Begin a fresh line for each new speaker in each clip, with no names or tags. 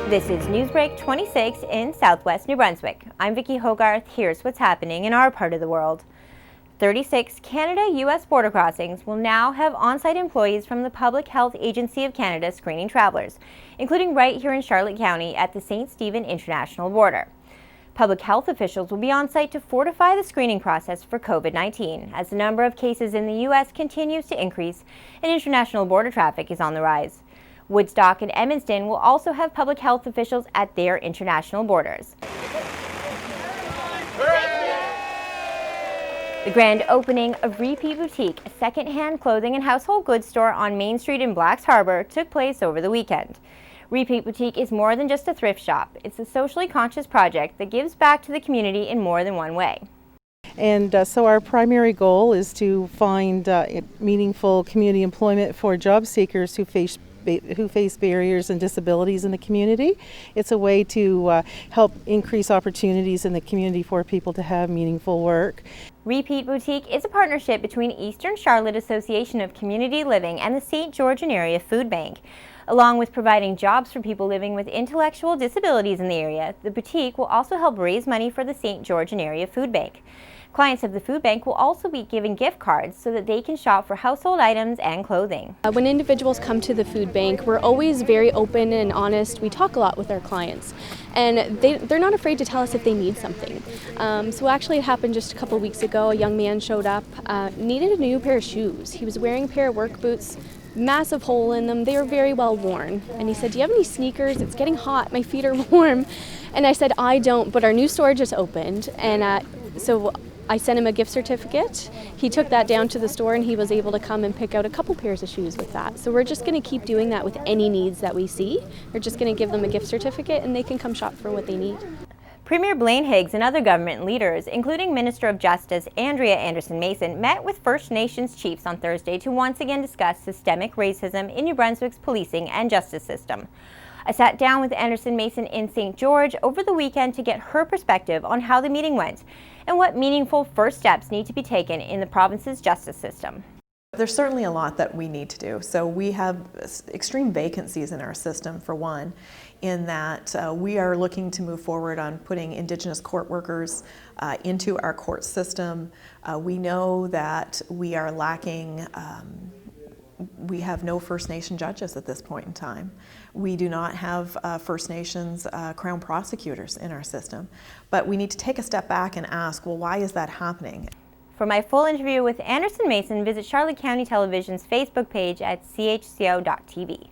This is NewsBreak26 in Southwest New Brunswick. I'm Vicki Hogarth. Here's what's happening in our part of the world. 36 Canada-U.S. border crossings will now have on-site employees from the Public Health Agency of Canada screening travelers, including right here in Charlotte County at the St. Stephen International border. Public health officials will be on site to fortify the screening process for COVID-19 as the number of cases in the U.S. continues to increase and international border traffic is on the rise. Woodstock and Edmundston will also have public health officials at their international borders. The grand opening of Repeat Boutique, a second-hand clothing and household goods store on Main Street in Blacks Harbour, took place over the weekend. Repeat Boutique is more than just a thrift shop. It's a socially conscious project that gives back to the community in more than one way.
And so our primary goal is to find meaningful community employment for job seekers who face barriers and disabilities in the community. It's a way to help increase opportunities in the community for people to have meaningful work.
Repeat Boutique is a partnership between Eastern Charlotte Association of Community Living and the St. George and Area Food Bank. Along with providing jobs for people living with intellectual disabilities in the area, the boutique will also help raise money for the St. George and Area Food Bank. Clients of the food bank will also be given gift cards so that they can shop for household items and clothing.
When individuals come to the food bank, we're always very open and honest. We talk a lot with our clients, and they're not afraid to tell us if they need something. So actually it happened just a couple of weeks ago. A young man showed up, needed a new pair of shoes. He was wearing a pair of work boots, massive hole in them. They were very well worn. And he said, "Do you have any sneakers? It's getting hot. My feet are warm." And I said, "I don't, but our new store just opened." And so I sent him a gift certificate. He took that down to the store and he was able to come and pick out a couple pairs of shoes with that. So we're just going to keep doing that with any needs that we see. We're just going to give them a gift certificate and they can come shop for what they need.
Premier Blaine Higgs and other government leaders, including Minister of Justice Andrea Anderson-Mason, met with First Nations chiefs on Thursday to once again discuss systemic racism in New Brunswick's policing and justice system. I sat down with Anderson-Mason in St. George over the weekend to get her perspective on how the meeting went and what meaningful first steps need to be taken in the province's justice system.
There's certainly a lot that we need to do. So we have extreme vacancies in our system, for one, in that we are looking to move forward on putting Indigenous court workers into our court system. We know that we are lacking we have no First Nation judges at this point in time. We do not have First Nations Crown prosecutors in our system. But we need to take a step back and ask, well, why is that happening?
For my full interview with Anderson-Mason, visit Charlotte County Television's Facebook page at CHCO-TV.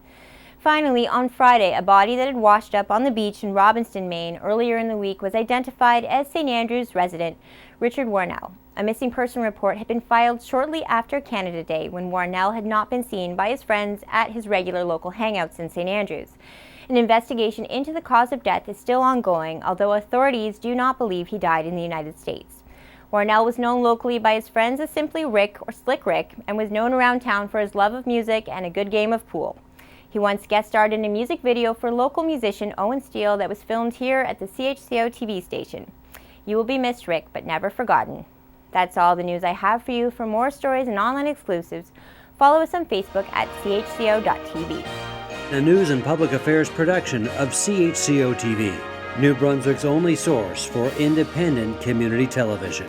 Finally, on Friday, a body that had washed up on the beach in Robbinston, Maine earlier in the week was identified as St. Andrews resident Richard Warnell. A missing person report had been filed shortly after Canada Day when Warnell had not been seen by his friends at his regular local hangouts in St. Andrews. An investigation into the cause of death is still ongoing, although authorities do not believe he died in the United States. Warnell was known locally by his friends as simply Rick or Slick Rick and was known around town for his love of music and a good game of pool. He once guest starred in a music video for local musician Owen Steele that was filmed here at the CHCO-TV station. You will be missed, Rick, but never forgotten. That's all the news I have for you. For more stories and online exclusives, follow us on Facebook at CHCO.TV.
A news and public affairs production of CHCO-TV, New Brunswick's only source for independent community television.